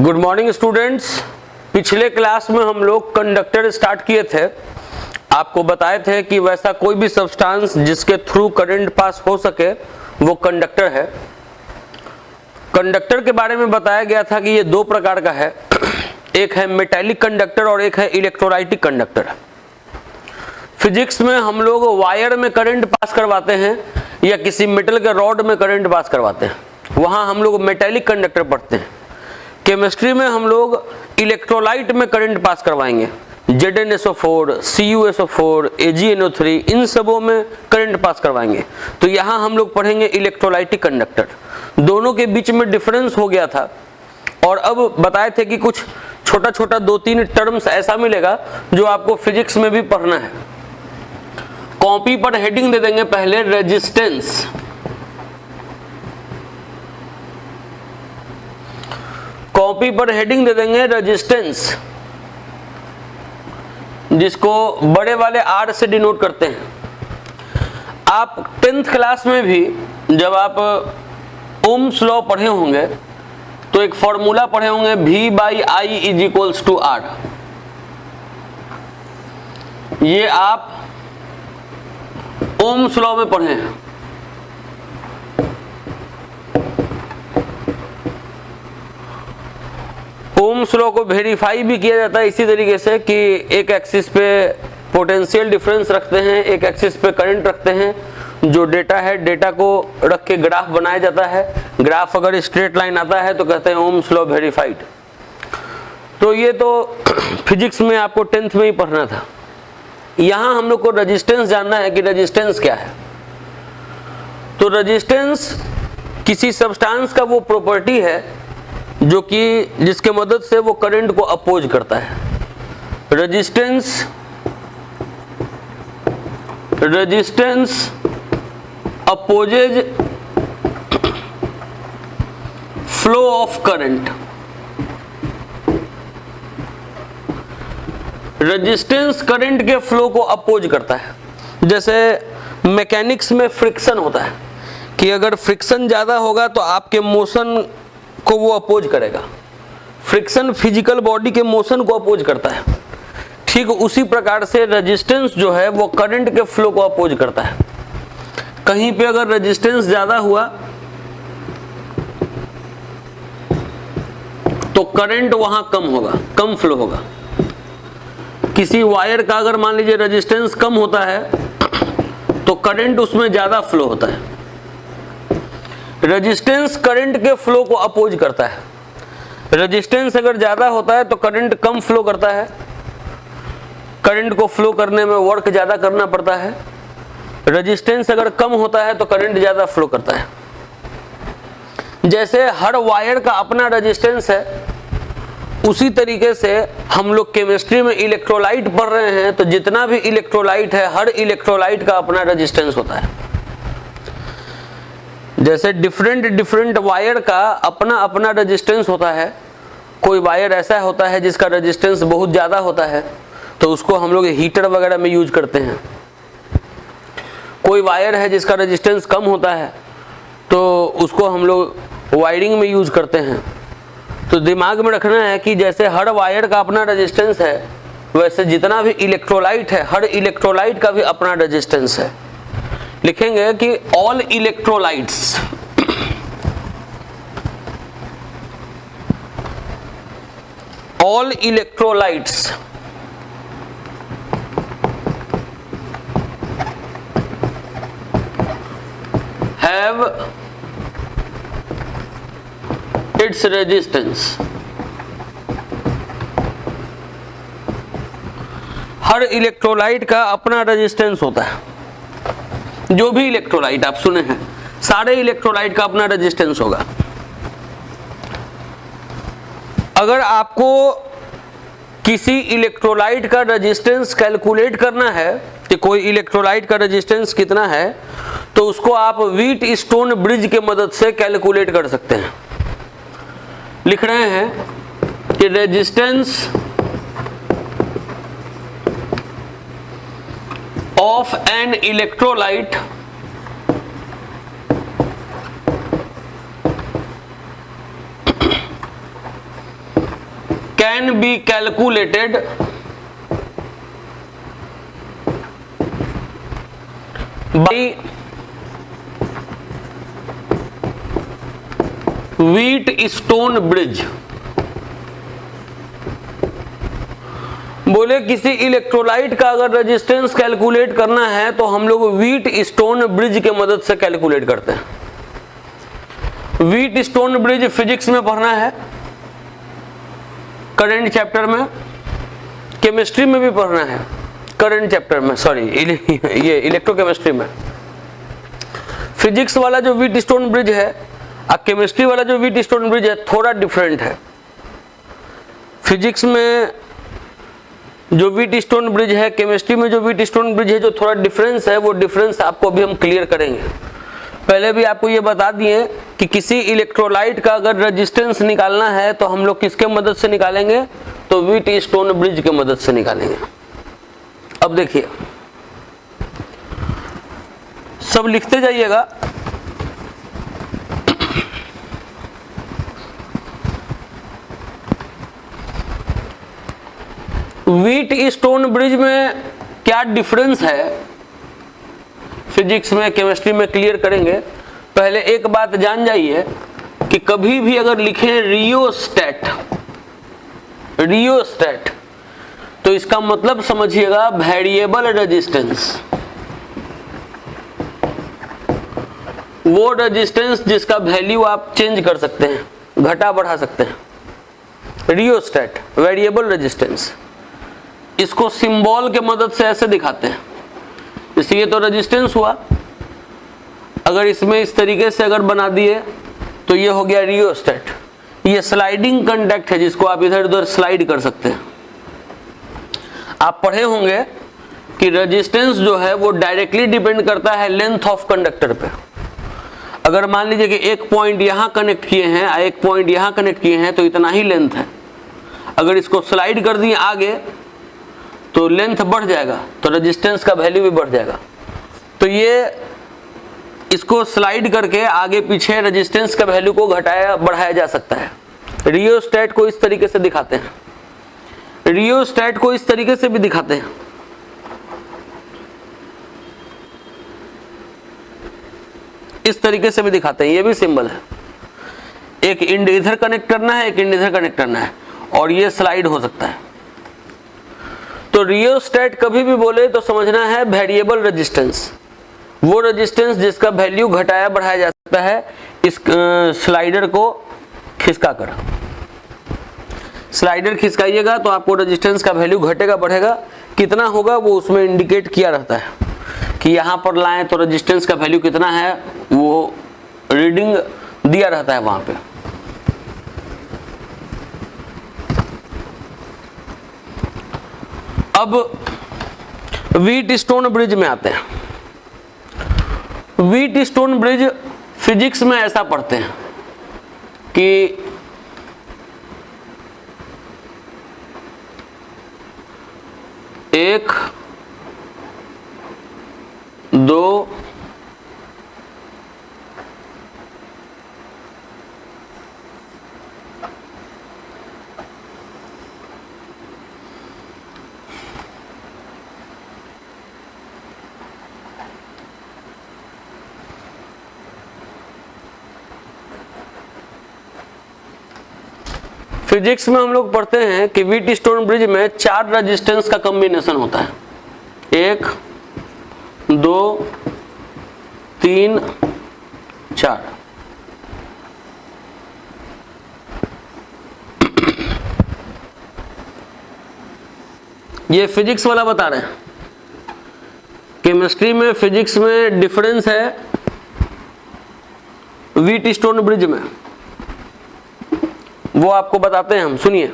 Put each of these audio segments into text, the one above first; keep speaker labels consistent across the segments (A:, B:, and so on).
A: Good morning students. पिछले class में हम लोग कंडक्टर स्टार्ट किए थे। आपको बताए थे कि वैसा कोई भी सब्सटेंस जिसके थ्रू करंट पास हो सके वो कंडक्टर है। कंडक्टर के बारे में बताया गया था कि ये दो प्रकार का है, एक है मेटेलिक कंडक्टर और एक है इलेक्ट्रोलाइटिक कंडक्टर। फिजिक्स में हम लोग वायर में करंट पास करवाते हैं या किसी मेटल के रॉड में करंट पास करवाते हैं, वहां हम लोग मेटेलिक कंडक्टर पढ़ते हैं। केमिस्ट्री में हम लोग इलेक्ट्रोलाइट में करंट पास करवाएंगे, ZnSO4, CuSO4, AgNO3, इन सबों में करंट पास करवाएंगे। तो यहाँ हम लोग पढ़ेंगे इलेक्ट्रोलाइटिक कंडक्टर। दोनों के बीच में डिफरेंस हो गया था और अब बताए थे कि कुछ छोटा छोटा 2-3 टर्म्स ऐसा मिलेगा जो आपको फिजिक्स में भी पढ़ना है। कॉपी पर हेडिंग दे देंगे पहले रेजिस्टेंस, कॉपी पर हेडिंग दे देंगे रेजिस्टेंस, जिसको बड़े वाले R से डिनोट करते हैं। आप 10th क्लास में भी जब आप ओम्स लॉ पढ़े होंगे तो एक फॉर्मूला पढ़े होंगे V/I = R। ये आप ओम्स लॉ में पढ़े हैं। ओम्स लॉ को वेरीफाई भी किया जाता है इसी तरीके से कि एक एक्सिस पे पोटेंशियल डिफरेंस रखते हैं, एक एक्सिस पे करंट रखते हैं। जो डेटा है, डेटा को रख के ग्राफ बनाया जाता है। ग्राफ अगर स्ट्रेट लाइन आता है तो कहते हैं ओम्स लॉ वेरीफाइड। तो ये तो फिजिक्स में आपको 10th में ही पढ़ना था। यहां हम लोग को रेजिस्टेंस जानना है कि रेजिस्टेंस क्या है। तो रेजिस्टेंस किसी सब्सटेंस का वो प्रॉपर्टी है जो कि जिसके मदद से वो करंट को अपोज करता है। Resistance opposes flow of current. Resistance current के फ्लो को अपोज करता है। जैसे मैकेनिक्स में फ्रिक्शन होता है कि अगर फ्रिक्शन ज्यादा होगा तो आपके मोशन को वो अपोज करेगा। फ्रिक्शन फिजिकल बॉडी के मोशन को अपोज करता है। ठीक उसी प्रकार से रेजिस्टेंस जो है वो करंट के फ्लो को अपोज करता है। कहीं पे अगर रेजिस्टेंस ज्यादा हुआ तो करंट वहां कम होगा, कम फ्लो होगा। किसी वायर का अगर मान लीजिए रेजिस्टेंस कम होता है तो करंट उसमें ज्यादा फ्लो होता है। रेजिस्टेंस करंट के फ्लो को अपोज करता है। रेजिस्टेंस अगर ज्यादा होता है तो करंट कम फ्लो करता है। करंट को फ्लो करने में वर्क ज्यादा करना पड़ता है। रेजिस्टेंस अगर कम होता है तो करंट ज्यादा फ्लो करता है। जैसे हर वायर का अपना रेजिस्टेंस है, उसी तरीके से हम लोग केमिस्ट्री में इलेक्ट्रोलाइट पढ़ रहे हैं तो जितना भी इलेक्ट्रोलाइट है, हर इलेक्ट्रोलाइट का अपना रेजिस्टेंस होता है। जैसे डिफरेंट वायर का अपना अपना रेजिस्टेंस होता है। कोई वायर ऐसा होता है जिसका रेजिस्टेंस बहुत ज्यादा होता है तो उसको हम लोग हीटर वगैरह में यूज करते हैं। कोई वायर है जिसका रेजिस्टेंस कम होता है तो उसको हम लोग वायरिंग में यूज करते हैं। तो दिमाग में रखना है कि जैसे हर वायर का अपना रेजिस्टेंस है, वैसे जितना भी इलेक्ट्रोलाइट है, हर इलेक्ट्रोलाइट का भी अपना रेजिस्टेंस है। लिखेंगे कि all electrolytes have its resistance। Her electrolyte का अपना रेजिस्टेंस होता है। जो भी इलेक्ट्रोलाइट आप सुने हैं, सारे इलेक्ट्रोलाइट का अपना रेजिस्टेंस होगा। अगर आपको किसी इलेक्ट्रोलाइट का रेजिस्टेंस कैलकुलेट करना है कि कोई इलेक्ट्रोलाइट का रेजिस्टेंस कितना है, तो उसको आप व्हीट स्टोन ब्रिज के मदद से कैलकुलेट कर सकते हैं। लिख रहे हैं कि resistance of an electrolyte can be calculated by Wheatstone bridge. बोले किसी इलेक्ट्रोलाइट का अगर रेजिस्टेंस कैलकुलेट करना है तो हम लोग व्हीटस्टोन ब्रिज के मदद से कैलकुलेट करते हैं। व्हीटस्टोन ब्रिज फिजिक्स में पढ़ना है, करंट चैप्टर में, केमिस्ट्री में भी पढ़ना है करंट चैप्टर में, सॉरी ये इलेक्ट्रोकेमिस्ट्री में। फिजिक्स वाला जो व्हीटस्टोन ब्रिज है और केमिस्ट्री वाला जो व्हीटस्टोन ब्रिज है थोड़ा डिफरेंट है। फिजिक्स में जो व्हीटस्टोन ब्रिज है, केमिस्ट्री में जो व्हीटस्टोन ब्रिज है, जो थोड़ा डिफरेंस है, वो डिफरेंस आपको अभी हम क्लियर करेंगे। पहले भी आपको ये बता दिए कि किसी इलेक्ट्रोलाइट का अगर रेजिस्टेंस निकालना है तो हम लोग किसके मदद से निकालेंगे, तो व्हीटस्टोन ब्रिज के मदद से निकालेंगे। अब देखिए, सब लिखते जाइएगा। व्हीटस्टोन ब्रिज में क्या डिफरेंस है, फिजिक्स में केमिस्ट्री में क्लियर करेंगे। पहले एक बात जान जाइए कि कभी भी अगर लिखें रियोस्टेट, रियोस्टेट, तो इसका मतलब समझिएगा वेरिएबल रेजिस्टेंस। वो रेजिस्टेंस जिसका वैल्यू आप चेंज कर सकते हैं, घटा बढ़ा सकते हैं, रियोस्टेट, वेरिएबल रेजिस्टेंस। इसको सिंबल के मदद से ऐसे दिखाते हैं। इसलिए तो रेजिस्टेंस हुआ। अगर इसमें इस तरीके से अगर बना दिए तो ये हो गया रियोस्टेट। ये स्लाइडिंग कंडक्ट है जिसको आप इधर उधर स्लाइड कर सकते हैं। आप पढ़े होंगे कि रेजिस्टेंस जो है वो डायरेक्टली डिपेंड करता है लेंथ ऑफ कंडक्टर पे। अगर मान लीजिए कि एक पॉइंट यहां कनेक्ट किए हैं, एक पॉइंट यहां कनेक्ट किए हैं, तो इतना ही लेंथ है। अगर इसको स्लाइड कर दिए आगे तो लेंथ बढ़ जाएगा, तो रेजिस्टेंस का वैल्यू भी बढ़ जाएगा। तो ये इसको स्लाइड करके आगे पीछे रेजिस्टेंस का वैल्यू को घटाया बढ़ाया जा सकता है। रियोस्टेट को इस तरीके से दिखाते हैं, रियोस्टेट को इस तरीके से भी दिखाते हैं। इस तरीके से भी दिखाते हैं, ये भी सिंबल है। एक इंड इधर कनेक्ट करना है, एक इंड इधर कनेक्ट करना है, और ये स्लाइड हो सकता है। तो रियोस्टेट कभी भी बोले तो समझना है वेरिएबल रेजिस्टेंस, वो रेजिस्टेंस जिसका वैल्यू घटाया बढ़ाया जा सकता है। इस स्लाइडर को खिसका कर, स्लाइडर खिसकाइएगा तो आपको रेजिस्टेंस का वैल्यू घटेगा बढ़ेगा, कितना होगा वो उसमें इंडिकेट किया रहता है कि यहां पर लाएं तो रेजिस्टेंस का वैल्यू कितना है, वो रीडिंग दिया रहता है वहां पे। अब व्हीटस्टोन ब्रिज में आते हैं। व्हीटस्टोन ब्रिज फिजिक्स में ऐसा पढ़ते हैं कि एक, दो, फिजिक्स में हम लोग पढ़ते हैं कि व्हीटस्टोन ब्रिज में 4 रेजिस्टेंस का कॉम्बिनेशन होता है। 1, 2, 3, 4। ये फिजिक्स वाला बता रहे हैं। केमिस्ट्री में फिजिक्स में डिफरेंस है व्हीटस्टोन ब्रिज में, वो आपको बताते हैं हम, सुनिए।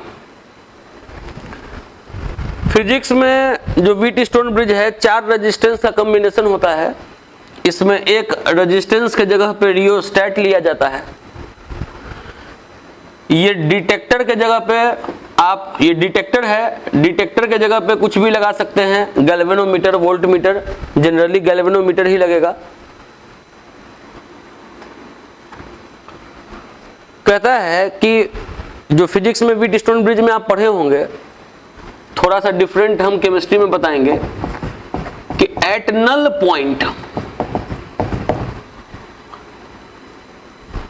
A: फिजिक्स में जो व्हीटस्टोन ब्रिज है 4 रेजिस्टेंस का कॉम्बिनेशन होता है। इसमें एक रेजिस्टेंस के जगह पे रियोस्टेट लिया जाता है। ये डिटेक्टर के जगह पे आप, ये डिटेक्टर है, डिटेक्टर के जगह पे कुछ भी लगा सकते हैं, गैल्वेनोमीटर, वोल्टमीटर, जनरली गैल्वेनोमीटर ही लगेगा। कहता है कि जो फिजिक्स में व्हीटस्टोन ब्रिज में आप पढ़े होंगे, थोड़ा सा डिफरेंट हम केमिस्ट्री में बताएंगे कि at null point,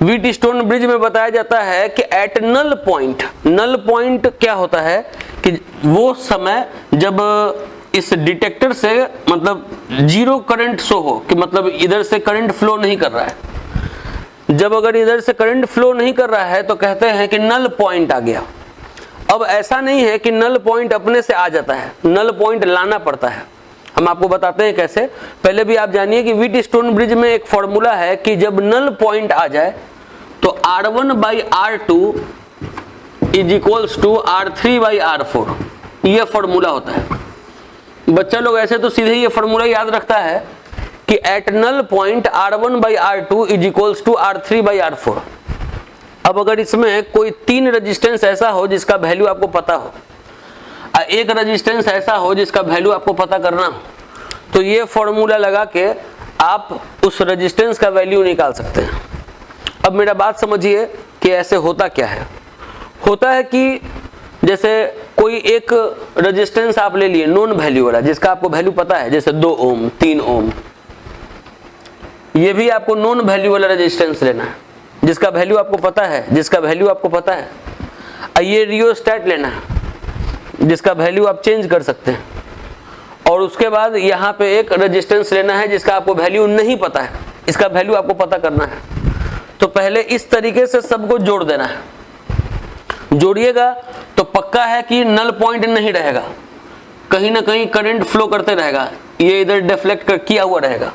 A: Wheatstone bridge में बताया जाता है कि at null point, null point क्या होता है कि वो समय जब इस डिटेक्टर से मतलब जीरो करंट शो हो, कि मतलब इधर से करंट फ्लो नहीं कर रहा है। जब अगर इधर से करंट फ्लो नहीं कर रहा है तो कहते हैं कि नल पॉइंट आ गया। अब ऐसा नहीं है कि नल पॉइंट अपने से आ जाता है, नल पॉइंट लाना पड़ता है। हम आपको बताते हैं कैसे। पहले भी आप जानिए कि व्हीटस्टोन ब्रिज में एक फॉर्मूला है कि जब नल पॉइंट आ जाए तो R1/R2 is equals to R3/R4, यह फॉर्मूला होता है। बच्चा लोग ऐसे तो सीधे ये फॉर्मूला याद रखता है कि at null point R1/R2 is equals to R3/R4। अब अगर इसमें कोई 3 रेजिस्टेंस ऐसा हो जिसका वैल्यू आपको पता हो, एक रेजिस्टेंस ऐसा हो जिसका वैल्यू आपको पता करना हो, तो ये फॉर्मूला लगा के आप उस रेजिस्टेंस का वैल्यू निकाल सकते हैं। अब मेरा बात समझिए कि ऐसे होता क्या है। होता है कि जैसे कोई एक रेजिस्टेंस आप ले लिए नॉन वैल्यू वाला, जिसका आपको वैल्यू पता है, जैसे 2 ओम 3 ओम, ये भी आपको नॉन वैल्यू वाला रेजिस्टेंस लेना है जिसका वैल्यू आपको पता है, जिसका वैल्यू आपको पता है। ये रियोस्टैट लेना है जिसका वैल्यू आप चेंज कर सकते हैं, और उसके बाद यहाँ पे एक रेजिस्टेंस लेना है जिसका आपको वैल्यू नहीं पता है, इसका वैल्यू आपको पता करना है। तो पहले इस तरीके से सबको जोड़ देना है। जोड़िएगा तो पक्का है कि नल पॉइंट नहीं रहेगा, कहीं ना कहीं करंट फ्लो करते रहेगा, ये इधर डिफ्लेक्ट किया हुआ रहेगा।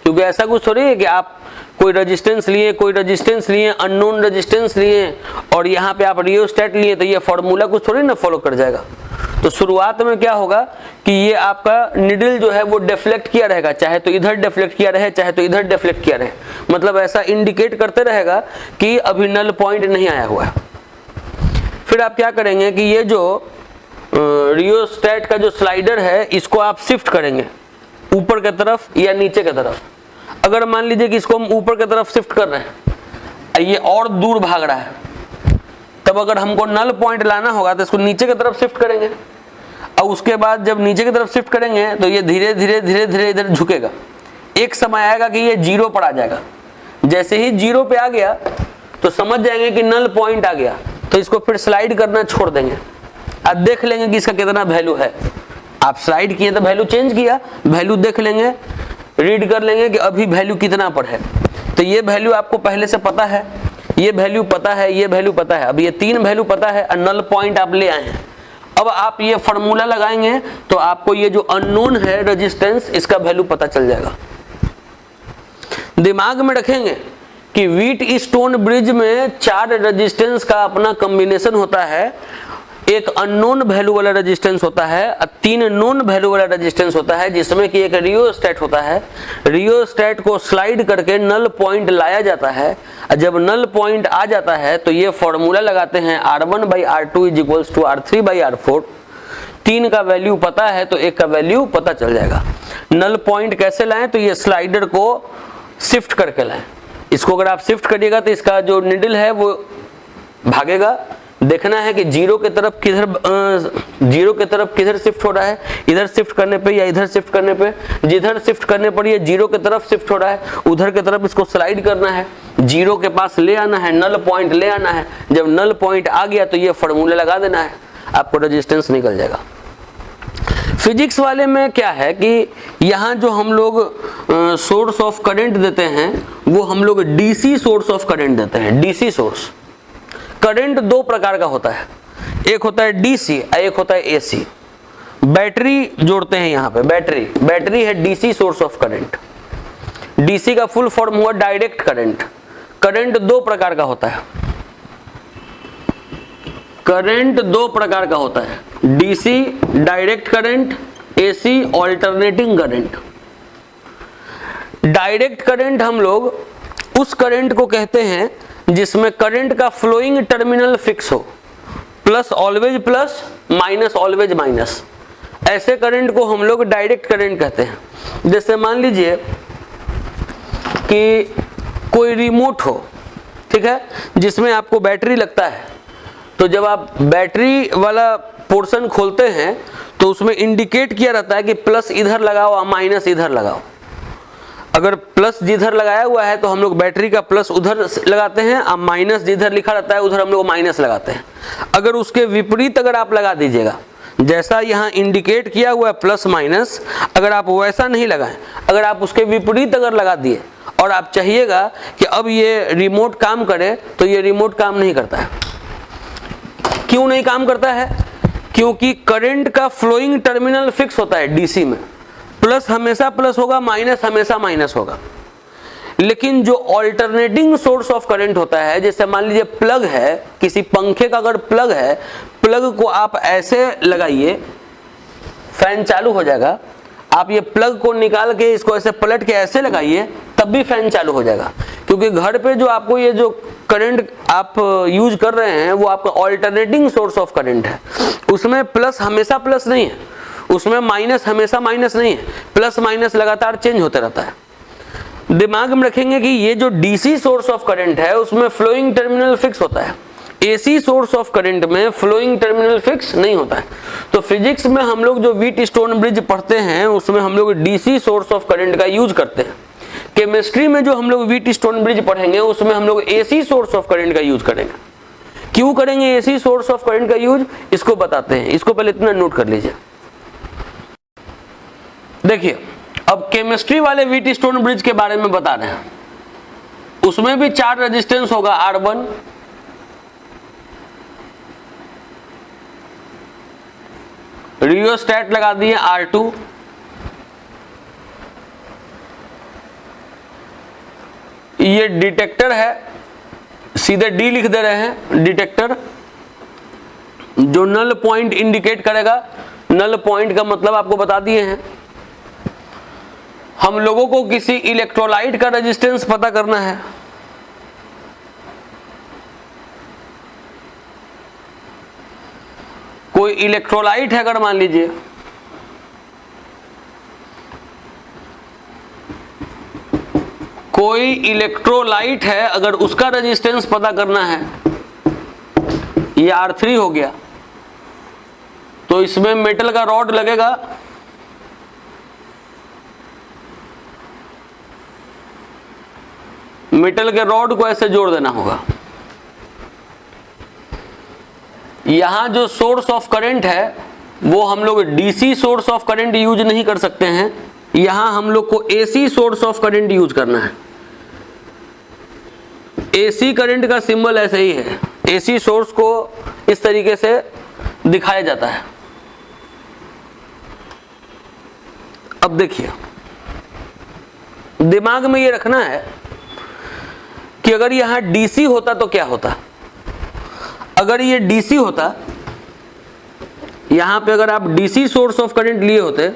A: क्योंकि ऐसा कुछ थोड़ी है कि आप कोई रेजिस्टेंस लिए अननोन रेजिस्टेंस लिए और यहाँ पे आप रियोस्टैट लिए, तो ये फॉर्मूला कुछ थोड़ी ना फॉलो कर जाएगा। तो शुरुआत में क्या होगा कि ये आपका निडल जो है वो डिफ्लेक्ट किया रहेगा, चाहे तो इधर डिफ्लेक्ट किया रहे चाहे तो इधर डिफ्लेक्ट किया रहे, मतलब ऐसा इंडिकेट करते रहेगा कि अभी नल पॉइंट नहीं आया हुआ है। फिर आप क्या करेंगे कि ये जो रियोस्टैट का जो स्लाइडर है इसको आप शिफ्ट करेंगे ऊपर की तरफ या नीचे की तरफ। अगर मान लीजिए कि इसको हम ऊपर की तरफ शिफ्ट कर रहे हैं, ये और दूर भाग रहा है, तब अगर हमको नल पॉइंट लाना होगा तो इसको नीचे की तरफ शिफ्ट करेंगे, और उसके बाद जब नीचे की तरफ शिफ्ट करेंगे तो ये धीरे धीरे इधर झुकेगा। एक समय आएगा कि ये 0 पर आ जाएगा। जैसे ही 0 पे आ गया तो समझ जाएंगे कि नल पॉइंट आ गया, तो इसको फिर स्लाइड करना छोड़ देंगे। अब देख लेंगे कि इसका कितना वैल्यू है। आप स्लाइड किए तो वैल्यू चेंज किया, वैल्यू देख लेंगे, रीड कर लेंगे कि अभी वैल्यू कितना पर है। तो ये वैल्यू आपको पहले से पता है, ये वैल्यू पता है, ये वैल्यू पता है। अब ये 3 वैल्यू पता है और नल पॉइंट आप ले आए हैं। अब आप ये फॉर्मूला लगाएंगे तो आपको ये जो अननोन है रेजिस्टेंस, इसका वैल्यू पता चल जाएगा। दिमाग में रखेंगे कि व्हीटस्टोन ब्रिज में 4 रेजिस्टेंस का अपना कॉम्बिनेशन होता है। एक अननोन वैल्यू वाला रेजिस्टेंस होता है और 3 नोन वैल्यू वाला रेजिस्टेंस होता है, जिसमें कि एक रियोस्टैट होता है। रियोस्टैट को स्लाइड करके नल पॉइंट लाया जाता है, और जब नल पॉइंट आ जाता है तो ये फॉर्मूला लगाते हैं R1/R2 is equals to R3/R4। 3 का वैल्यू पता है तो एक का वैल्यू पता चल जाएगा। नल पॉइंट कैसे लाएं, तो ये स्लाइडर को शिफ्ट करके लाएं। इसको अगर आप शिफ्ट करिएगा तो इसका जो निडल है वो भागेगा। देखना है कि 0 की तरफ किधर शिफ्ट हो रहा है, इधर शिफ्ट करने पे या इधर शिफ्ट करने पे। जिधर शिफ्ट करने पर ये 0 की तरफ शिफ्ट हो रहा है, उधर की तरफ इसको स्लाइड करना है, 0 के पास ले आना है, नल पॉइंट ले आना है। जब नल पॉइंट आ गया तो ये फॉर्मूला लगा देना है, आपको रेजिस्टेंस निकल जाएगा। फिजिक्स वाले में क्या है कि यहाँ जो हम लोग सोर्स ऑफ करंट देते हैं वो हम लोग डीसी सोर्स ऑफ करंट देते हैं। डीसी सोर्स करंट 2 प्रकार का होता है, एक होता है डीसी और एक होता है एसी। बैटरी जोड़ते हैं यहाँ पे, बैटरी है DC source of current. DC का फुल फॉर्म हुआ डायरेक्ट करंट। करंट 2 प्रकार का होता है, करंट 2 प्रकार का होता है, DC direct current, AC alternating current. Direct current हम लोग उस करंट को कहते हैं जिसमें करंट का फ्लोइंग टर्मिनल फिक्स हो, plus always plus, minus always minus. ऐसे करंट को हम लोग डायरेक्ट करंट कहते हैं। जैसे मान लीजिए कि कोई रिमोट हो, ठीक है, जिसमें आपको बैटरी लगता है, तो जब आप बैटरी वाला पोर्शन खोलते हैं तो उसमें इंडिकेट किया रहता है कि प्लस इधर लगाओ और माइनस इधर लगाओ। अगर प्लस जिधर लगाया हुआ है तो हम लोग बैटरी का प्लस उधर लगाते हैं, और माइनस जिधर लिखा रहता है उधर हम लोग माइनस लगाते हैं। अगर उसके विपरीत अगर आप लगा दीजिएगा, जैसा यहाँ इंडिकेट किया हुआ है प्लस माइनस, अगर आप वैसा नहीं लगाएं, अगर आप उसके विपरीत अगर लगा दिए और आप चाहिएगा कि अब ये रिमोट काम करे, तो ये रिमोट काम नहीं करता है। क्यों नहीं काम करता है? क्योंकि करंट का फ्लोइंग टर्मिनल फिक्स होता है डीसी में, प्लस हमेशा प्लस होगा, माइनस हमेशा माइनस होगा। लेकिन जो ऑल्टरनेटिंग सोर्स ऑफ करंट होता है, जैसे मान लीजिए प्लग है, किसी पंखे का अगर प्लग है, प्लग को आप ऐसे लगाइए, फैन चालू हो जाएगा। आप ये प्लग को निकाल के इसको ऐसे पलट के ऐसे लगाइए, तब भी फैन चालू हो जाएगा। क्योंकि घर पे जो आपको ये जो करंट आप यूज कर रहे हैं वो आपका ऑल्टरनेटिंग सोर्स ऑफ करंट है। उसमें प्लस हमेशा प्लस नहीं है, उसमें माइनस हमेशा माइनस नहीं है, प्लस माइनस लगातार चेंज होते रहता है। दिमाग में रखेंगे कि ये जो डीसी सोर्स ऑफ करंट है उसमें फ्लोइंग टर्मिनल फिक्स होता है, एसी सोर्स ऑफ करंट में फ्लोइंग टर्मिनल फिक्स नहीं होता है। तो फिजिक्स में हम लोग जो व्हीट स्टोन ब्रिज पढ़ते हैं उसमें हम लोग डीसी सोर्स ऑफ करंट का यूज करते हैं। केमिस्ट्री में जो हम लोग व्हीट स्टोन ब्रिज पढ़ेंगे उसमें हम लोग एसी सोर्स ऑफ करंट का यूज करेंगे। क्यों करेंगे एसी सोर्स ऑफ करंट का यूज, इसको बताते हैं। इसको पहले इतना नोट कर लीजिए। देखिए, अब केमिस्ट्री वाले व्हीट स्टोन ब्रिज के बारे में बता रहे हैं। उसमें भी 4 रेजिस्टेंस होगा, R1, रियोस्टैट लगा दिए R2, ये डिटेक्टर है, सीधे D लिख दे रहे हैं, डिटेक्टर जो नल पॉइंट इंडिकेट करेगा। नल पॉइंट का मतलब आपको बता दिए हैं। हम लोगों को किसी इलेक्ट्रोलाइट का रेजिस्टेंस पता करना है। कोई इलेक्ट्रोलाइट है, अगर मान लीजिए कोई इलेक्ट्रोलाइट है, अगर उसका रेजिस्टेंस पता करना है, ये R3 हो गया, तो इसमें मेटल का रॉड लगेगा, मेटल के रॉड को ऐसे जोड़ देना होगा। यहां जो सोर्स ऑफ करंट है वो हम लोग DC source of current use नहीं कर सकते हैं, यहां हम लोग को AC source of current use करना है। एसी करंट का सिंबल ऐसे ही है, एसी सोर्स को इस तरीके से दिखाया जाता है। अब देखिए, दिमाग में ये रखना है कि अगर यहां डीसी होता तो क्या होता। अगर ये डीसी होता, यहां पे अगर आप डीसी सोर्स ऑफ करंट लिए होते,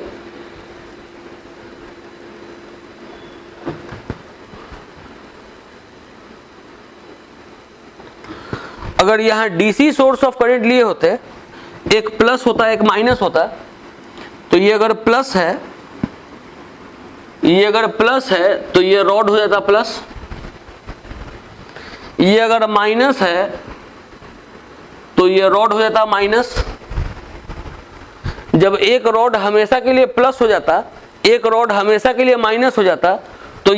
A: अगर यहां डीसी सोर्स ऑफ करंट लिए होते, एक प्लस होता एक माइनस होता, तो ये अगर प्लस है, ये अगर प्लस है तो ये रॉड हो जाता प्लस, ये अगर माइनस है तो ये रॉड हो जाता माइनस। जब एक रॉड हमेशा के लिए प्लस हो जाता, एक रॉड हमेशा के लिए माइनस हो जाता, तो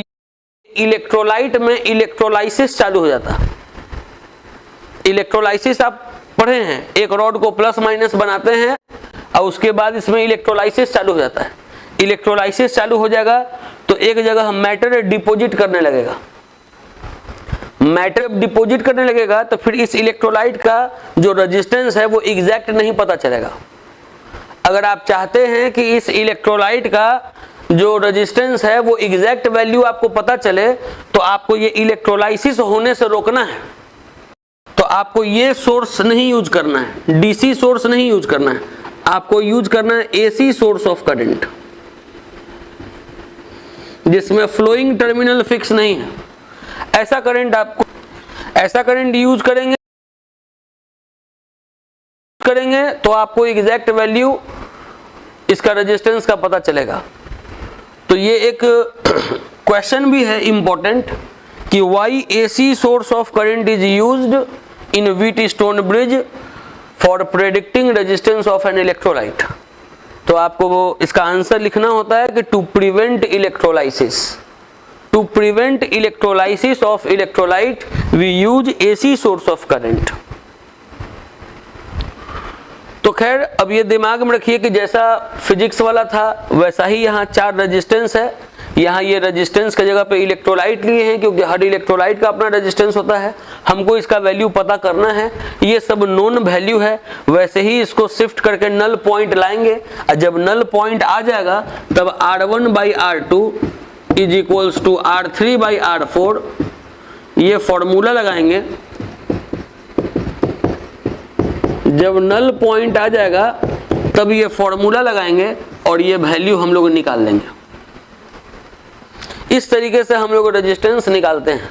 A: इलेक्ट्रोलाइट में इलेक्ट्रोलाइसिस चालू हो जाता। इलेक्ट्रोलाइसिस आप पढ़े हैं, एक रॉड को प्लस माइनस बनाते हैं और उसके बाद इसमें इलेक्ट्रोलाइसिस चालू हो जाता है। इलेक्ट्रोलाइसिस चालू हो जाएगा तो एक जगह मैटर डिपॉजिट करने लगेगा। मैटर डिपॉजिट करने लगेगा तो फिर इस इलेक्ट्रोलाइट का जो रेजिस्टेंस है वो एग्जैक्ट नहीं पता चलेगा। अगर आप चाहते हैं कि इस इलेक्ट्रोलाइट का जो रेजिस्टेंस है वो एग्जैक्ट वैल्यू आपको पता चले, तो आपको ये इलेक्ट्रोलाइसिस होने से रोकना है। तो आपको ये सोर्स नहीं यूज करना है, डीसी सोर्स नहीं यूज करना है, आपको यूज करना है एसी सोर्स ऑफ करंट, जिसमें फ्लोइंग टर्मिनल फिक्स नहीं है। ऐसा करंट आपको, ऐसा करंट यूज करेंगे तो आपको एग्जैक्ट वैल्यू इसका रेजिस्टेंस का पता चलेगा। तो ये एक क्वेश्चन भी है इंपॉर्टेंट कि why AC source of current is used in Wheatstone bridge for predicting resistance of an electrolyte. तो आपको वो इसका आंसर लिखना होता है कि to prevent electrolysis, to prevent electrolysis of electrolyte we use AC source of current. तो खैर अब ये दिमाग में रखिए कि जैसा फिजिक्स वाला था वैसा ही यहाँ 4 रेजिस्टेंस है। यहाँ ये रेजिस्टेंस की जगह पे इलेक्ट्रोलाइट लिए हैं क्योंकि हर इलेक्ट्रोलाइट का अपना रेजिस्टेंस होता है, हमको इसका वैल्यू पता करना है। ये सब नोन वैल्यू है, वैसे ही इसको शिफ्ट करके नल पॉइंट लाएंगे और जब नल पॉइंट आ जाएगा तब R1/R2 is equals to R3/R4 ये फॉर्मूला लगाएंगे। जब नल पॉइंट आ जाएगा तब ये फॉर्मूला लगाएंगे और ये वैल्यू हम लोग निकाल लेंगे। इस तरीके से हम लोग रेजिस्टेंस निकालते हैं।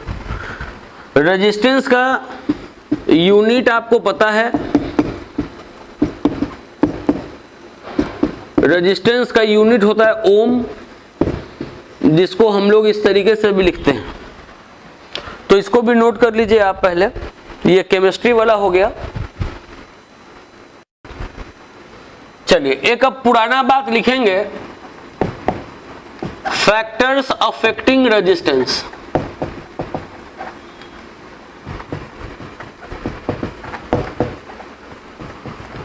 A: रेजिस्टेंस का यूनिट आपको पता है, रेजिस्टेंस का यूनिट होता है ओम, जिसको हम लोग इस तरीके से भी लिखते हैं। तो इसको भी नोट कर लीजिए आप पहले, ये केमिस्ट्री वाला हो गया। चलिए एक अब पुराना बात लिखेंगे, फैक्टर्स अफेक्टिंग रेजिस्टेंस।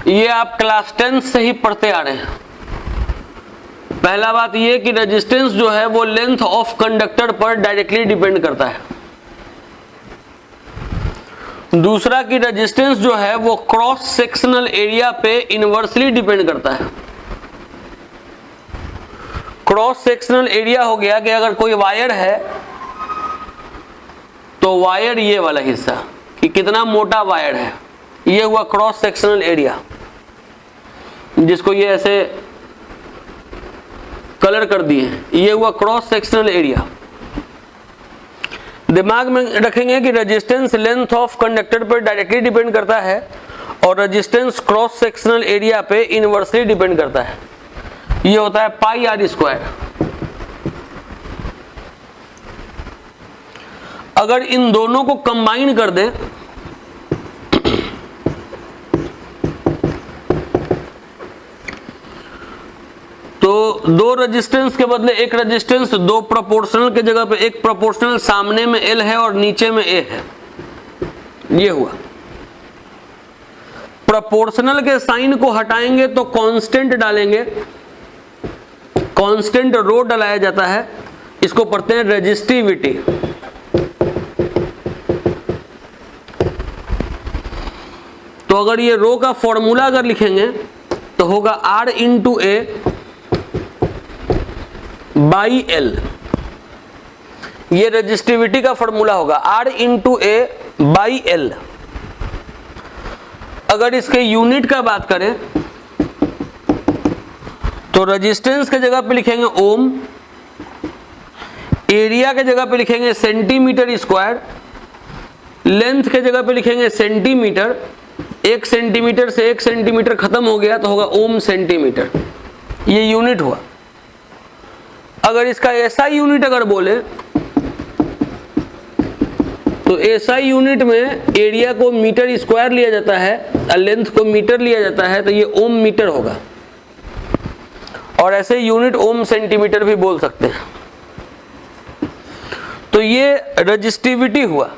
A: ये आप क्लास 10 से ही पढ़ते आ रहे हैं। पहला बात ये कि रेजिस्टेंस जो है वो लेंथ ऑफ कंडक्टर पर डायरेक्टली डिपेंड करता है। दूसरा कि रेजिस्टेंस जो है वो क्रॉस सेक्शनल एरिया पे इनवर्सली डिपेंड करता है। क्रॉस सेक्शनल एरिया हो गया कि अगर कोई वायर है तो वायर ये वाला हिस्सा कि कितना मोटा वायर है, ये हुआ क्रॉस सेक्शनल एरिया, जिसको ये ऐसे कलर कर दिए, ये हुआ क्रॉस सेक्शनल एरिया। दिमाग में रखेंगे कि रेजिस्टेंस लेंथ ऑफ कंडक्टर पर डायरेक्टली डिपेंड करता है और रेजिस्टेंस क्रॉस सेक्शनल एरिया पे इनवर्सली डिपेंड करता है। ये होता है πr²। अगर इन दोनों को कंबाइन कर दें तो दो रेजिस्टेंस के बदले एक रेजिस्टेंस, दो प्रोपोर्शनल के जगह पे एक प्रोपोर्शनल, सामने में L है और नीचे में A है, ये हुआ। प्रोपोर्शनल के साइन को हटाएंगे तो कांस्टेंट डालेंगे, कांस्टेंट रो डलाया जाता है, इसको पढ़ते हैं रेजिस्टिविटी। तो अगर ये रो का फॉर्मूला अगर लिखेंगे तो होगा R into A by L। ये रेजिस्टिविटी का फॉर्मूला होगा R into A by L। अगर इसके यूनिट का बात करें तो रेजिस्टेंस के जगह पे लिखेंगे ओम, एरिया के जगह पे लिखेंगे सेंटीमीटर स्क्वायर, लेंथ के जगह पे लिखेंगे सेंटीमीटर। 1 सेंटीमीटर से 1 सेंटीमीटर खत्म हो गया तो होगा ओम सेंटीमीटर, ये यूनिट हुआ। अगर इसका एसआई यूनिट अगर बोले तो एसआई यूनिट में एरिया को मीटर स्क्वायर लिया जाता है और लेंथ को मीटर लिया जाता है, तो ये ओम मीटर होगा। और ऐसे यूनिट ओम सेंटीमीटर भी बोल सकते हैं। तो ये रेजिस्टिविटी हुआ।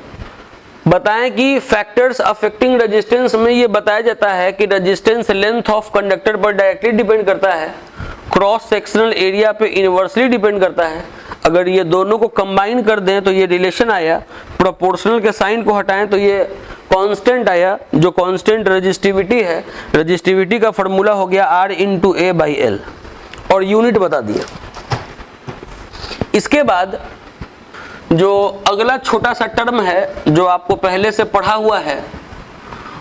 A: बताएं कि फैक्टर्स अफेक्टिंग रेजिस्टेंस में ये बताया जाता है कि रेजिस्टेंस लेंथ ऑफ कंडक्टर पर डायरेक्टली डिपेंड करता है, क्रॉस सेक्शनल एरिया पे इनवर्सली डिपेंड करता है। अगर ये दोनों को कंबाइन कर दें तो ये रिलेशन आया, प्रोपोर्शनल के साइन को हटाएं तो ये कांस्टेंट आया, जो कांस्टेंट रेजिस्टिविटी है। रेजिस्टिविटी का फॉर्मूला हो गया R into A by L और यूनिट बता दिया। इसके बाद जो अगला छोटा सा टर्म है जो आपको पहले से पढ़ा हुआ है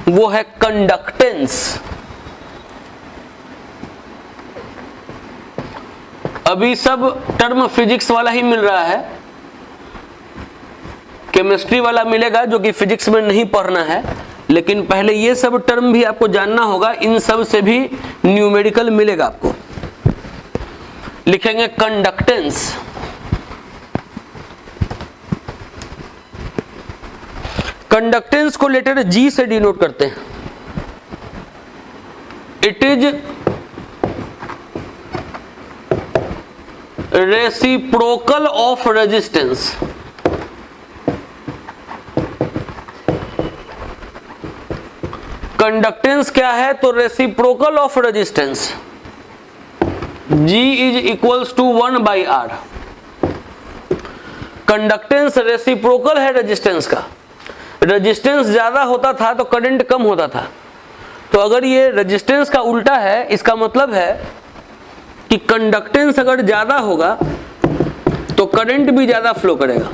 A: वो है कंडक्टेंस। अभी सब टर्म फिजिक्स वाला ही मिल रहा है, केमिस्ट्री वाला मिलेगा जो कि फिजिक्स में नहीं पढ़ना है, लेकिन पहले ये सब टर्म भी आपको जानना होगा। इन सब से भी न्यूमेरिकल मिलेगा आपको। लिखेंगे कंडक्टेंस। कंडक्टेंस को लेटर G से डिनोट करते हैं। It is reciprocal of resistance. Conductance क्या है? तो reciprocal of resistance G is equals to 1/R। Conductance reciprocal है रेजिस्टेंस का। रेजिस्टेंस ज्यादा होता था तो करंट कम होता था, तो अगर ये रेजिस्टेंस का उल्टा है, इसका मतलब है कि कंडक्टेंस अगर ज्यादा होगा तो करंट भी ज्यादा फ्लो करेगा,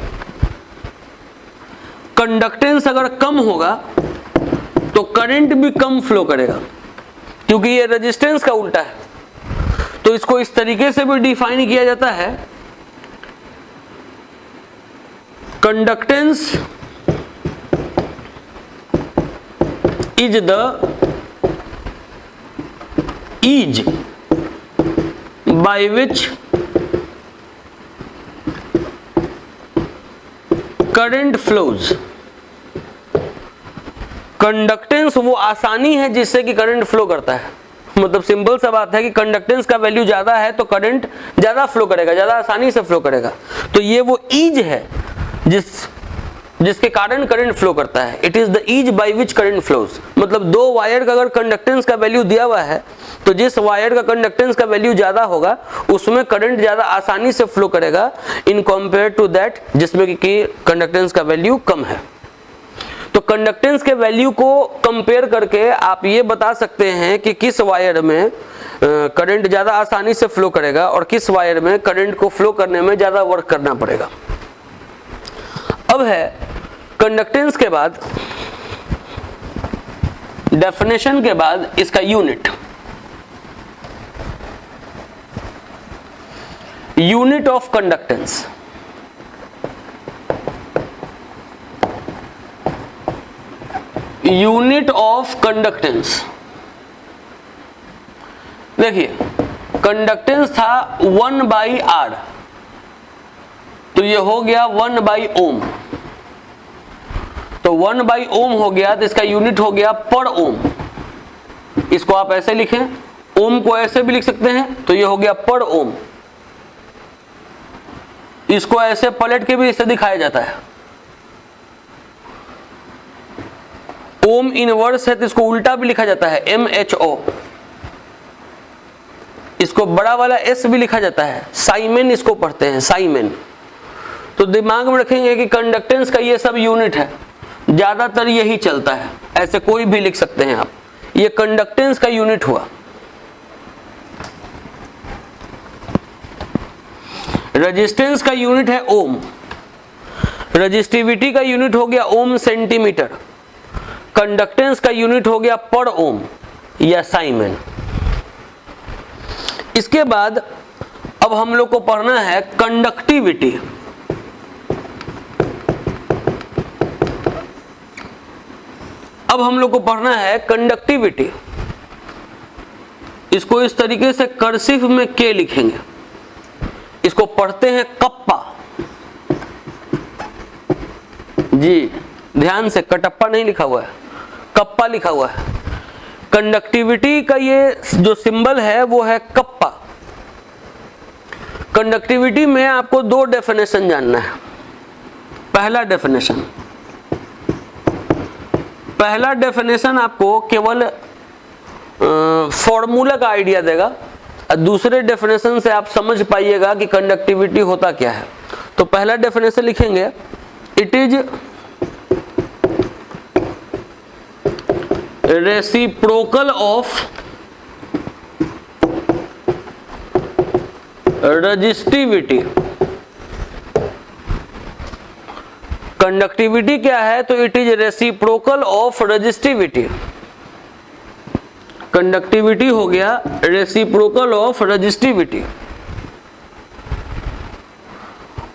A: कंडक्टेंस अगर कम होगा तो करंट भी कम फ्लो करेगा, क्योंकि ये रेजिस्टेंस का उल्टा है। तो इसको इस तरीके से भी डिफाइन किया जाता है, conductance is the ease by which current flows। Conductance वो आसानी है जिससे कि करंट फ्लो करता है। मतलब सिंपल सा बात है कि कंडक्टेंस का वैल्यू ज्यादा है तो करंट ज्यादा फ्लो करेगा, ज्यादा आसानी से फ्लो करेगा। तो ये वो ईज है जिसके कारण करंट फ्लो करता है। It is the ease by which current flows. मतलब दो वायर का अगर कंडक्टेंस का वैल्यू दिया हुआ है तो जिस वायर का कंडक्टेंस का वैल्यू ज्यादा होगा उसमें करंट ज्यादा आसानी से फ्लो करेगा इन कंपेयर टू दैट जिसमें कि कंडक्टेंस का वैल्यू कम है। तो कंडक्टेंस के वैल्यू को कंपेयर करके आप ये बता सकते हैं कि किस वायर में करंट ज्यादा आसानी से फ्लो करेगा और किस वायर में करंट को फ्लो करने में ज्यादा वर्क करना पड़ेगा। अब है कंडक्टेंस के बाद, डेफिनेशन के बाद इसका unit. Unit of conductance. Unit of conductance, देखिए कंडक्टेंस था 1/R, तो ये हो गया 1/ओम। तो 1/ओम हो गया तो इसका यूनिट हो गया पर ओम। इसको आप ऐसे लिखें, ओम को ऐसे भी लिख सकते हैं, तो ये हो गया पर ओम। इसको ऐसे पलट के भी इसे दिखाया जाता है। ओम इनवर्स है तो इसको उल्टा भी लिखा जाता है, MHO। इसको बड़ा वाला S भी लिखा जाता है, साइमेन इसको पढ़ते हैं, साइमेन। तो दिमाग में रखेंगे कि कंडक्टेंस का ये सब यूनिट है, ज्यादातर यही चलता है, ऐसे कोई भी लिख सकते हैं आप। ये कंडक्टेंस का यूनिट हुआ। रेजिस्टेंस का यूनिट है ओम, रेजिस्टिविटी का यूनिट हो गया ओम सेंटीमीटर, कंडक्टेंस का यूनिट हो गया पर ओम या साइमेन। इसके बाद अब हम लोग को पढ़ना है कंडक्टिविटी। अब हम लोग को पढ़ना है कंडक्टिविटी। इसको इस तरीके से कर्सिव में के लिखेंगे, इसको पढ़ते हैं कप्पा। जी ध्यान से, कटप्पा नहीं लिखा हुआ है, कप्पा लिखा हुआ है। कंडक्टिविटी का ये जो सिंबल है वो है कप्पा। कंडक्टिविटी में आपको दो डेफिनेशन जानना है। पहला डेफिनेशन आपको केवल फॉर्मूला का आइडिया देगा, और दूसरे डेफिनेशन से आप समझ पाइएगा कि कंडक्टिविटी होता क्या है। तो पहला डेफिनेशन लिखेंगे, it is reciprocal of resistivity. Conductivity क्या है? तो it is reciprocal of resistivity. Conductivity हो गया रेसिप्रोकल ऑफ रेजिस्टिविटी।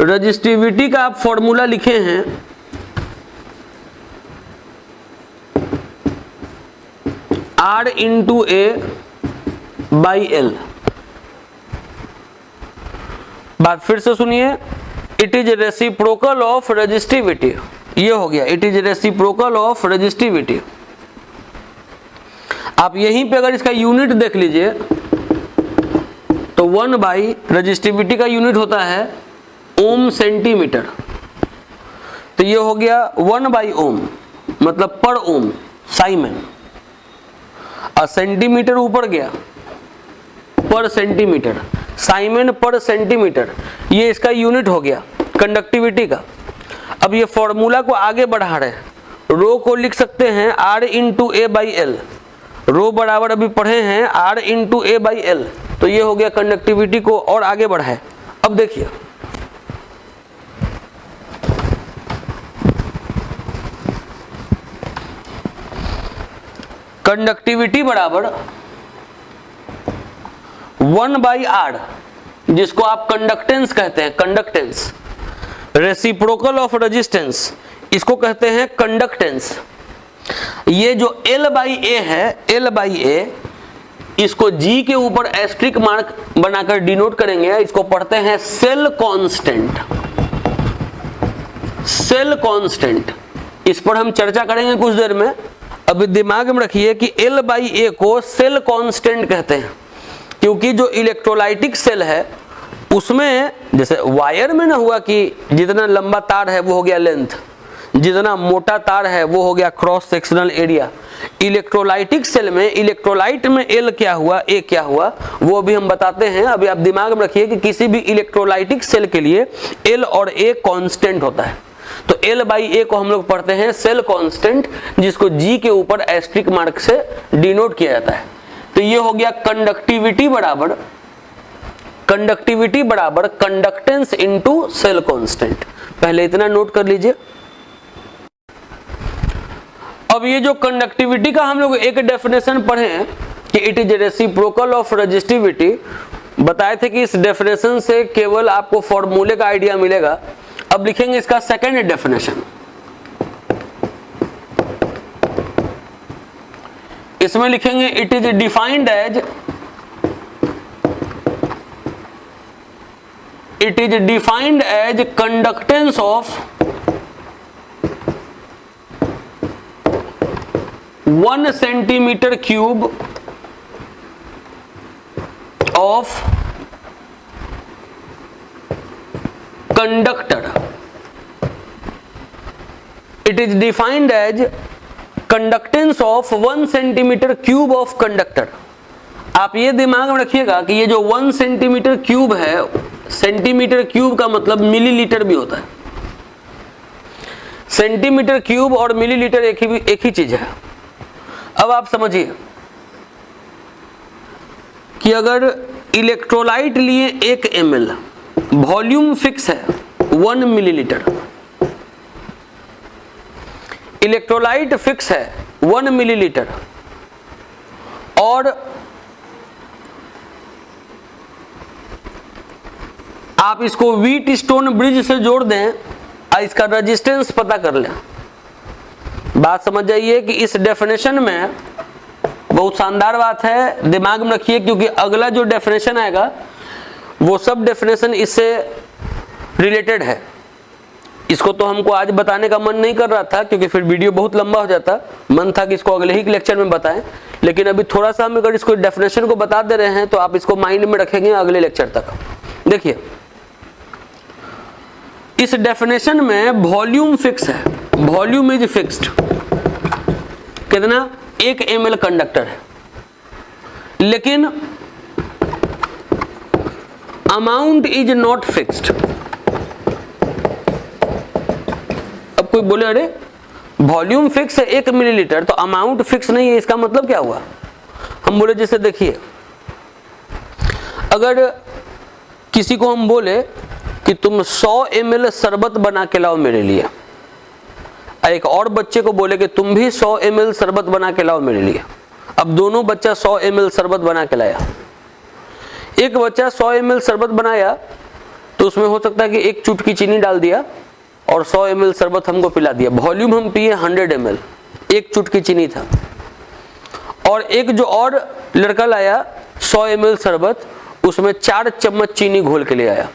A: रेजिस्टिविटी का आप फॉर्मूला लिखे हैं, R into A by L। बात फिर से सुनिए, it is reciprocal of resistivity. ये हो गया, it is reciprocal of resistivity. आप यहीं पे अगर इसका यूनिट देख लीजिए तो 1 बाई रजिस्टिविटी का यूनिट होता है ओम सेंटीमीटर, तो ये हो गया 1 बाई ओम मतलब पर ओम साइमन, और सेंटीमीटर ऊपर गया पर सेंटीमीटर, साइमन पर सेंटीमीटर, ये इसका यूनिट हो गया कंडक्टिविटी का। अब ये फॉर्मूला को आगे बढ़ा रहे हैं, रो को लिख सकते हैं R into A by L, rho बराबर अभी पढ़े हैं R into A by L, तो ये हो गया कंडक्टिविटी को और आगे बढ़ाए। अब देखिए कंडक्टिविटी बराबर 1 बाई आर, जिसको आप कंडक्टेंस कहते हैं, कंडक्टेंस, रेसिप्रोकल ऑफ रेजिस्टेंस इसको कहते हैं कंडक्टेंस। ये जो L बाई ए है, L बाई ए, इसको G के ऊपर एस्ट्रिक मार्क बनाकर डिनोट करेंगे, इसको पढ़ते हैं सेल कांस्टेंट, सेल कांस्टेंट। इस पर हम चर्चा करेंगे कुछ देर में। अभी दिमाग में रखिए कि L बाई ए को सेल कांस्टेंट कहते हैं, क्योंकि जो इलेक्ट्रोलाइटिक सेल है उसमें जैसे वायर में ना हुआ कि जितना लंबा तार है वो हो गया लेंथ, जितना मोटा तार है वो हो गया cross sectional area. Electrolytic cell में, इलेक्ट्रोलाइट में L क्या हुआ, A क्या हुआ, वो भी हम बताते हैं। अभी आप दिमाग में रखिए कि किसी भी इलेक्ट्रोलाइटिक सेल के लिए L और A कांस्टेंट होता है, तो L बाई A को हम लोग पढ़ते हैं सेल कांस्टेंट, जिसको G के ऊपर एस्ट्रिक मार्क से डिनोट किया जाता है। तो ये हो गया कंडक्टिविटी बराबर, कंडक्टिविटी बराबर कंडक्टेंस इनटू सेल कांस्टेंट। पहले इतना नोट कर लीजिए। अब ये जो कंडक्टिविटी का हम लोग एक डेफिनेशन पढ़े हैं कि it is reciprocal of resistivity, बताए थे कि इस डेफिनेशन से केवल आपको फॉर्मूले का आइडिया मिलेगा। अब लिखेंगे इसका सेकंड डेफिनेशन। इसमें लिखेंगे it is defined as, it is defined as conductance of 1 centimeter cube of conductor. It is defined as conductance of 1 centimeter cube of conductor. आप ये दिमाग में रखिएगा कि ये जो 1 सेंटीमीटर क्यूब है, सेंटीमीटर क्यूब का मतलब मिलीलीटर भी होता है। सेंटीमीटर क्यूब और मिलीलीटर एक ही चीज है। अब आप समझिए कि अगर इलेक्ट्रोलाइट लिए 1 ml, वॉल्यूम फिक्स है 1 मिलीलीटर, इलेक्ट्रोलाइट फिक्स है 1 मिलीलीटर, और आप इसको व्हीट स्टोन ब्रिज से जोड़ दें और इसका रेजिस्टेंस पता कर लें। बात समझ जाइए कि इस डेफिनेशन में बहुत शानदार बात है, दिमाग में रखिए, क्योंकि अगला जो डेफिनेशन आएगा वो सब डेफिनेशन इससे रिलेटेड है। इसको तो हमको आज बताने का मन नहीं कर रहा था क्योंकि फिर वीडियो बहुत लंबा हो जाता, मन था कि इसको अगले ही लेक्चर में बताएं, लेकिन अभी थोड़ा सा हम अगर इसको डेफिनेशन को बता दे रहे हैं तो आप इसको माइंड में रखेंगे अगले लेक्चर तक। देखिए इस डेफिनेशन में वॉल्यूम फिक्स है, वॉल्यूम इज फिक्स्ड, कितना 1 ml कंडक्टर है, लेकिन अमाउंट इज नॉट फिक्स्ड। अब कोई बोले अरे वॉल्यूम फिक्स है 1 मिलीलीटर तो अमाउंट फिक्स नहीं है, इसका मतलब क्या हुआ? हम बोले जैसे देखिए, अगर किसी को हम बोले कि तुम 100 ml शरबत बना के लाओ मेरे लिए, एक और बच्चे को बोले कि तुम भी 100 ml शरबत बना के लाओ मेरे लिए। अब दोनों बच्चा 100 ml शरबत बना के लाया। एक बच्चा 100 ml शरबत बनाया तो उसमें हो सकता है कि 1 चुटकी चीनी डाल दिया और 100 ml शरबत हमको पिला दिया। वॉल्यूम हम पिए 100 ml, 1 चुटकी चीनी था। और एक जो और लड़का लाया 100 ml शरबत, उसमें 4 चम्मच चीनी घोल के ले आया,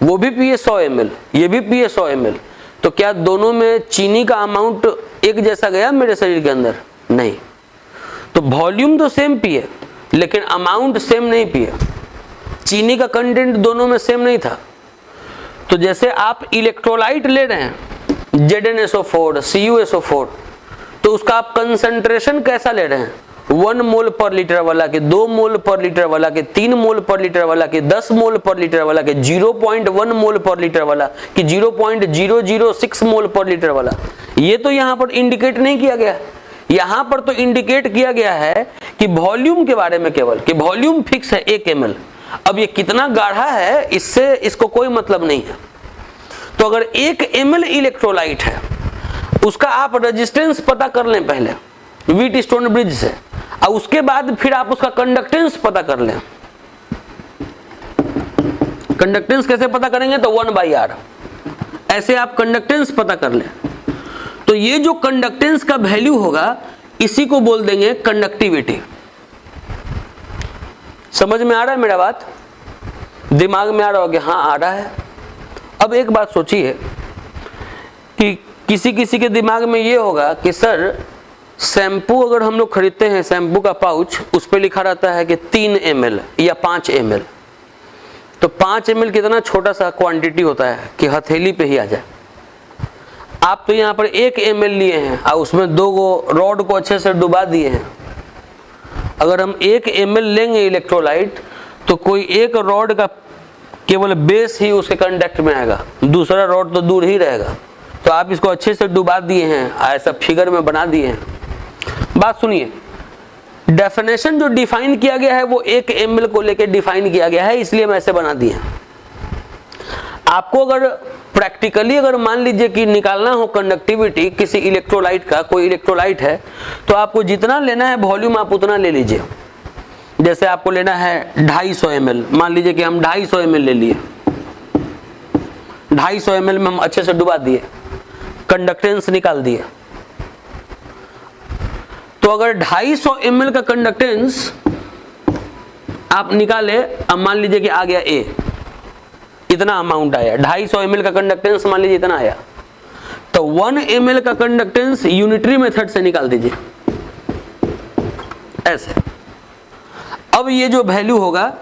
A: वो भी पिए 100 ml, ये भी पिए 100 ml। तो क्या दोनों में चीनी का अमाउंट एक जैसा गया मेरे शरीर के अंदर? नहीं। तो वॉल्यूम तो सेम पिए लेकिन अमाउंट सेम नहीं पिए, चीनी का कंटेंट दोनों में सेम नहीं था। तो जैसे आप इलेक्ट्रोलाइट ले रहे हैं ZnSO4 CuSO4, तो उसका आप कंसंट्रेशन कैसा ले रहे हैं, 1 मोल पर लीटर वाला के 2 मोल पर लीटर वाला के 3 मोल पर लीटर वाला के 10 मोल पर लीटर वाला के 0.1 मोल पर लीटर वाला कि 0.006 मोल पर लीटर वाला, ये तो यहाँ पर इंडिकेट नहीं किया गया। यहाँ पर तो इंडिकेट किया गया है कि वॉल्यूम के बारे में केवल, कि वॉल्यूम फिक्स है 1 ml। अब ये कितना गाढ़ा है इससे इसको कोई मतलब नहीं है। तो अगर 1 ml इलेक्ट्रोलाइट है, उसका आप रेजिस्टेंस पता कर लें पहले व्हीट स्टोन ब्रिज से, और उसके बाद फिर आप उसका कंडक्टेंस पता कर लें। कंडक्टेंस कैसे पता करेंगे, तो 1/R, ऐसे आप कंडक्टेंस पता कर लें। तो ये जो कंडक्टेंस का वैल्यू होगा इसी को बोल देंगे कंडक्टिविटी। समझ में आ रहा है मेरा बात, दिमाग में आ रहा होगा, हाँ आ रहा है। अब एक बात सोचिए कि किसी किसी के दिमाग में ये होगा कि सर शैम्पू अगर हम लोग खरीदते हैं, शैम्पू का पाउच, उस पर लिखा रहता है कि 3 ml या 5 ml, तो 5 ml कितना छोटा सा क्वांटिटी होता है कि हथेली पे ही आ जाए। आप तो यहाँ पर 1 ml लिए हैं और उसमें 2 रॉड को अच्छे से डुबा दिए हैं। अगर हम 1 ml लेंगे इलेक्ट्रोलाइट, तो कोई एक रॉड का केवल बेस ही उसके कंडक्ट में आएगा, दूसरा रॉड तो दूर ही रहेगा। तो आप इसको अच्छे से डुबा दिए हैं, ऐसा फिगर में बना दिए हैं। बात सुनिए, डेफिनेशन जो डिफाइन किया गया है वो 1 ml को लेकर डिफाइन किया गया है, इसलिए हम ऐसे बना दिए। आपको अगर प्रैक्टिकली अगर मान लीजिए कि निकालना हो कंडक्टिविटी किसी इलेक्ट्रोलाइट का, कोई इलेक्ट्रोलाइट है, तो आपको जितना लेना है वॉल्यूम आप उतना ले लीजिए। जैसे आपको लेना है 250 ml, मान लीजिए कि हम 250 ml ले लिए, 250 ml में हम अच्छे से डुबा दिए, कंडक्टेंस निकाल दिए। तो अगर 250 ml का कंडक्टेंस आप निकाले, अब मान लीजिए कि आ गया A, इतना अमाउंट आया, 250 ml का कंडक्टेंस मान लीजिए इतना आया, तो 1 ml का कंडक्टेंस यूनिटरी मेथड से निकाल दीजिए ऐसे। अब ये जो वैल्यू होगा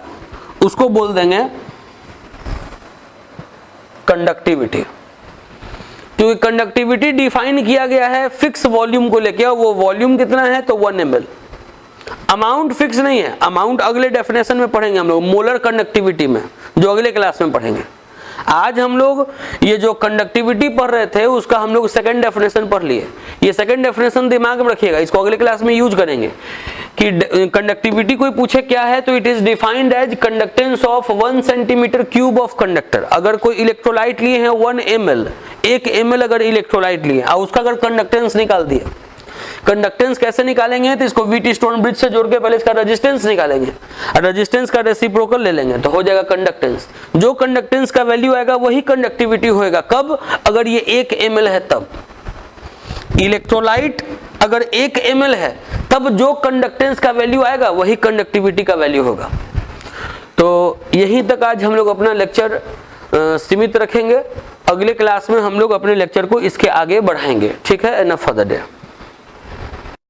A: उसको बोल देंगे कंडक्टिविटी, क्योंकि कंडक्टिविटी डिफाइन किया गया है फिक्स वॉल्यूम को लेके, और वो वॉल्यूम कितना है तो 1 ml। अमाउंट फिक्स नहीं है, अमाउंट अगले डेफिनेशन में पढ़ेंगे हम लोग, मोलर कंडक्टिविटी में, जो अगले क्लास में पढ़ेंगे। आज हम लोग ये जो कंडक्टिविटी पढ़ रहे थे उसका हम लोग सेकंड डेफिनेशन पढ़ लिए। ये सेकंड डेफिनेशन दिमाग में रखिएगा, इसको अगले क्लास में यूज करेंगे कि कंडक्टिविटी कोई पूछे क्या है, तो it is defined as conductance of 1 centimetre cube of conductor. अगर कोई इलेक्ट्रोलाइट लिए हैं 1 ml, 1 ml अगर इलेक्ट्रोलाइट लिए और उसका अगर कंडक्टेंस निकाल दिया, कंडक्टेंस कैसे निकालेंगे, तो इसको व्हीट स्टोन ब्रिज से जोड़ के पहले इसका रेजिस्टेंस निकालेंगे, और रेजिस्टेंस का रेसिप्रोकल ले लेंगे तो हो जाएगा कंडक्टेंस। जो कंडक्टेंस का वैल्यू आएगा वही कंडक्टिविटी होएगा। कब, अगर ये 1 ml है तब। इलेक्ट्रोलाइट अगर 1 ml है तब जो कंडक्टेंस का वैल्यू आएगा वही कंडक्टिविटी का वैल्यू होगा। तो यहीं तक आज हम लोग अपना लेक्चर सीमित रखेंगे। अगले क्लास में हम लोग अपने लेक्चर को इसके आगे बढ़ाएंगे। ठीक है, एनफ फॉर द डे।